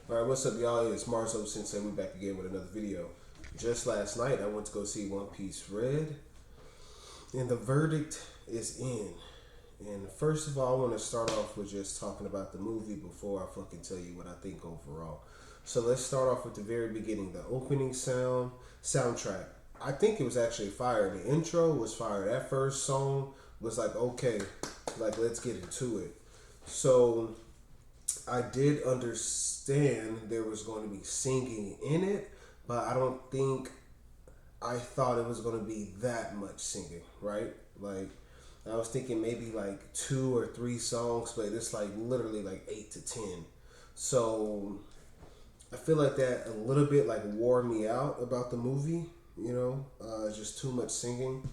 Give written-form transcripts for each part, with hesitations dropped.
Alright, what's up, y'all? It's Alonezo.Sensei. We're back again with another video. Just last night, I went to go see One Piece Red, and the verdict is in. And first of all, I want to start off with just talking about the movie before I fucking tell you what I think overall. So let's start off with the very beginning. The opening soundtrack. I think it was actually fire. The intro was fire. That first song was like, okay, like let's get into it. So I did understand there was going to be singing in it, but I don't think I thought it was going to be that much singing, right? Like, I was thinking maybe like 2 or 3 songs, but it's like literally like 8 to 10. So I feel like that a little bit like wore me out about the movie, just too much singing.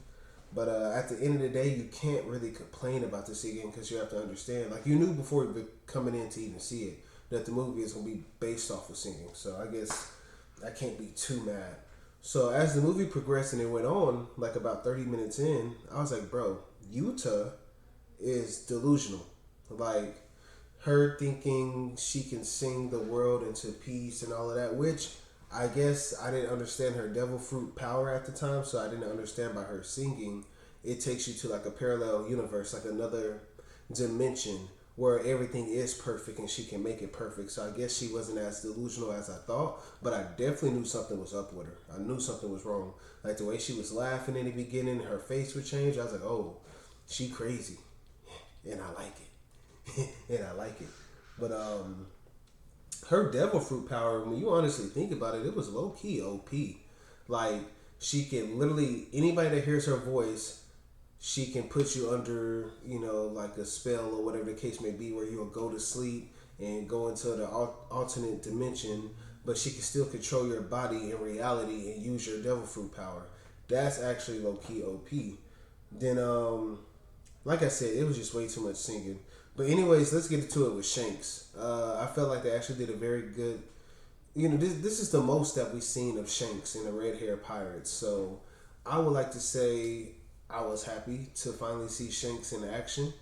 But at the end of the day, you can't really complain about the singing because you have to understand. Like you knew before coming in to even see it that the movie is gonna be based off of singing. So I guess I can't be too mad. So as the movie progressed and it went on, like about 30 minutes in, I was like, bro, Yuta is delusional. Like her thinking she can sing the world into peace and all of that, which I guess I didn't understand her devil fruit power at the time, so I didn't understand by her singing. It takes you to like a parallel universe, like another dimension where everything is perfect and she can make it perfect. So I guess she wasn't as delusional as I thought, but I definitely knew something was up with her. I knew something was wrong. Like the way she was laughing in the beginning, her face would change. I was like, oh, she crazy, and I like it, and I like it. But her devil fruit power, when you honestly think about it, it was low key OP. Like she can literally anybody that hears her voice, she can put you under, like a spell or whatever the case may be, where you'll go to sleep and go into the alternate dimension, but she can still control your body in reality and use your devil fruit power. That's actually low key OP. Then like I said, it was just way too much singing. But anyways, let's get into it with Shanks. I felt like they actually did a very good. This is the most that we've seen of Shanks in the Red Hair Pirates. So I would like to say I was happy to finally see Shanks in action.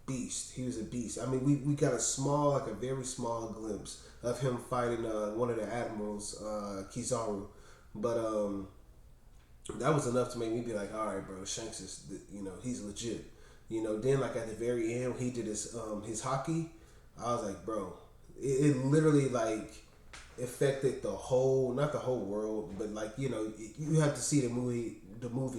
Beast. He was a beast. I mean, we got like a very small glimpse of him fighting one of the admirals, Kizaru. But that was enough to make me be like, all right, bro, Shanks is, he's legit. Then like at the very end, when he did his hockey. I was like, bro, it literally like affected the whole, not the whole world, but like you have to see the movie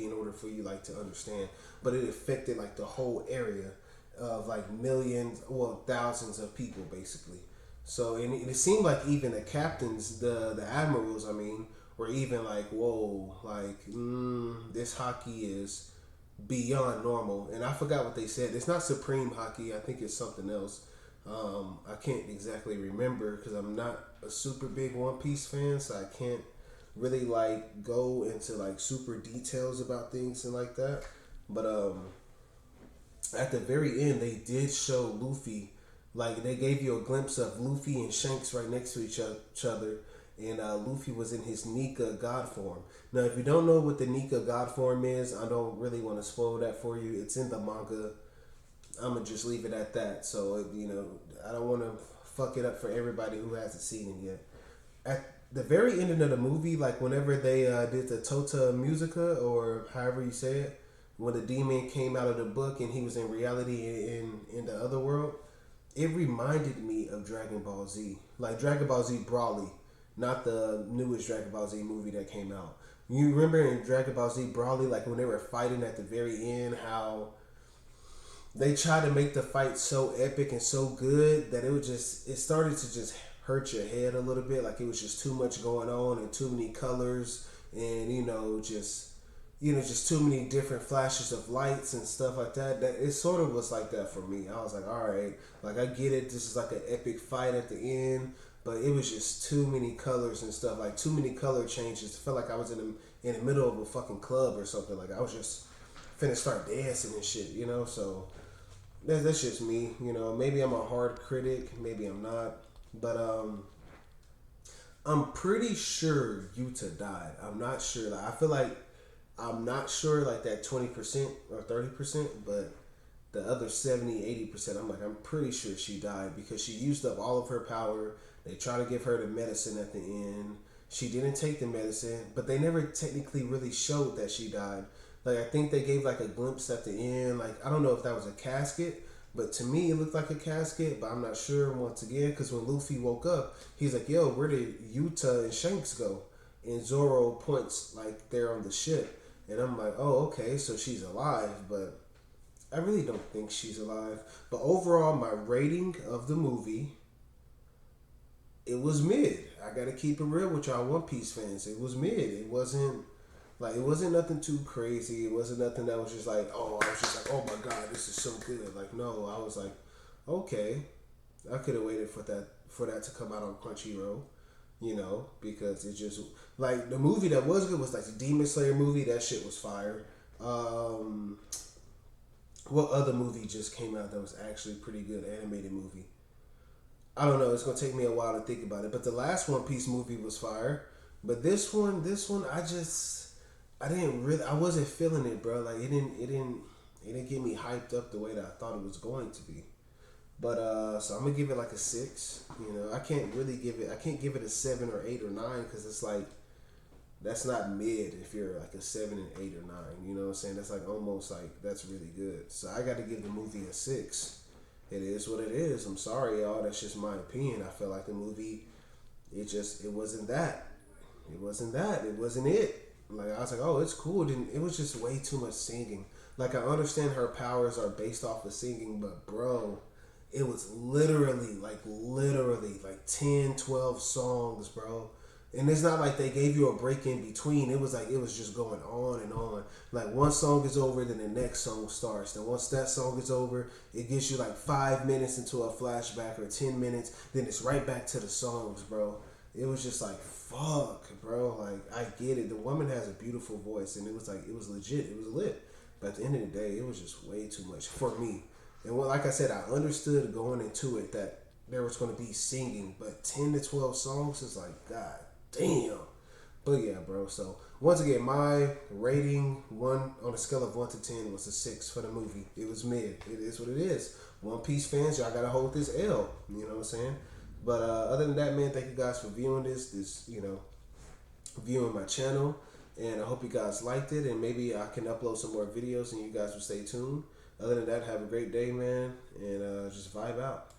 in order for you like to understand. But it affected like the whole area of like millions, well, thousands of people basically. So and it seemed like even the captains, the admirals, I mean, were even like, whoa, like this hockey is beyond normal. And I forgot what they said. It's not supreme hockey. I think it's something else. I can't exactly remember because I'm not a super big One Piece fan, so I can't really like go into like super details about things and like that. But at the very end, they did show Luffy. Like they gave you a glimpse of Luffy and Shanks right next to each other, and Luffy was in his Nika God form. Now, if you don't know what the Nika God form is, I don't really want to spoil that for you. It's in the manga. I'm gonna just leave it at that. So I don't want to fuck it up for everybody who hasn't seen it yet. At the very ending of the movie, like whenever they did the Tota Musica or however you say it, when the demon came out of the book and he was in reality in the other world, it reminded me of Dragon Ball Z, like Dragon Ball Z Brawly, not the newest Dragon Ball Z movie that came out. You remember in Dragon Ball Z Brawly, like when they were fighting at the very end, how they tried to make the fight so epic and so good that it started to just hurt your head a little bit. Like it was just too much going on and too many colors and just too many different flashes of lights and stuff like that. That it sort of was like that for me. I was like, all right, like I get it. This is like an epic fight at the end, but it was just too many colors and stuff. Like too many color changes. It felt like I was in the middle of a fucking club or something. Like I was just finna start dancing and shit. So that's just me. Maybe I'm a hard critic. Maybe I'm not. But I'm pretty sure Yuta died. I'm not sure. Like I feel like I'm not sure like that 20% or 30%, but The other 70, 80%, I'm like, I'm pretty sure she died because she used up all of her power. They try to give her the medicine at the end. She didn't take the medicine, but they never technically really showed that she died. Like, I think they gave like a glimpse at the end. Like, I don't know if that was a casket, but to me it looked like a casket, but I'm not sure once again because when Luffy woke up, he's like, yo, where did Yuta and Shanks go? And Zoro points like they're on the ship. And I'm like, oh, okay, so she's alive, but I really don't think she's alive. But overall, my rating of the movie, it was mid. I gotta keep it real with y'all One Piece fans. It was mid. It wasn't nothing too crazy. It wasn't nothing that was just like, oh, I was just like, oh my god, this is so good. Like, no, I was like, okay, I could have waited for that to come out on Crunchyroll, because it just like the movie that was good was like the Demon Slayer movie. That shit was fire. What other movie just came out that was actually pretty good? Animated movie. I don't know. It's gonna take me a while to think about it. But the last One Piece movie was fire. But this one, I didn't really, I wasn't feeling it, bro. Like it didn't get me hyped up the way that I thought it was going to be. But so I'm gonna give it like a 6. I can't really I can't give it a 7 or 8 or 9 because it's like that's not mid if you're like a 7 and 8 or 9. You know what I'm saying? That's like almost like that's really good. So I got to give the movie a 6. It is what it is. I'm sorry, y'all. That's just my opinion. I felt like the movie, it wasn't that. It wasn't that. It wasn't it. Like I was like, oh, it's cool. It was just way too much singing. Like I understand her powers are based off of singing, but bro, it was literally like 10, 12 songs, bro. And it's not like they gave you a break in between. It was like it was just going on and on. Like one song is over, then the next song starts. Then once that song is over, it gets you like 5 minutes into a flashback or 10 minutes. Then it's right back to the songs, bro. It was just like fuck, bro. Like I get it. The woman has a beautiful voice, and it was legit. It was lit. But at the end of the day, it was just way too much for me. And like I said, I understood going into it that there was going to be singing, but 10 to 12 songs is like god damn. But yeah, bro. So once again, my rating one on a scale of 1 to 10 was a 6 for the movie. It was mid. It is what it is. One Piece fans, y'all gotta hold this L. You know what I'm saying? But other than that, man, thank you guys for viewing viewing my channel, and I hope you guys liked it. And maybe I can upload some more videos, and you guys will stay tuned. Other than that, have a great day, man, and just vibe out.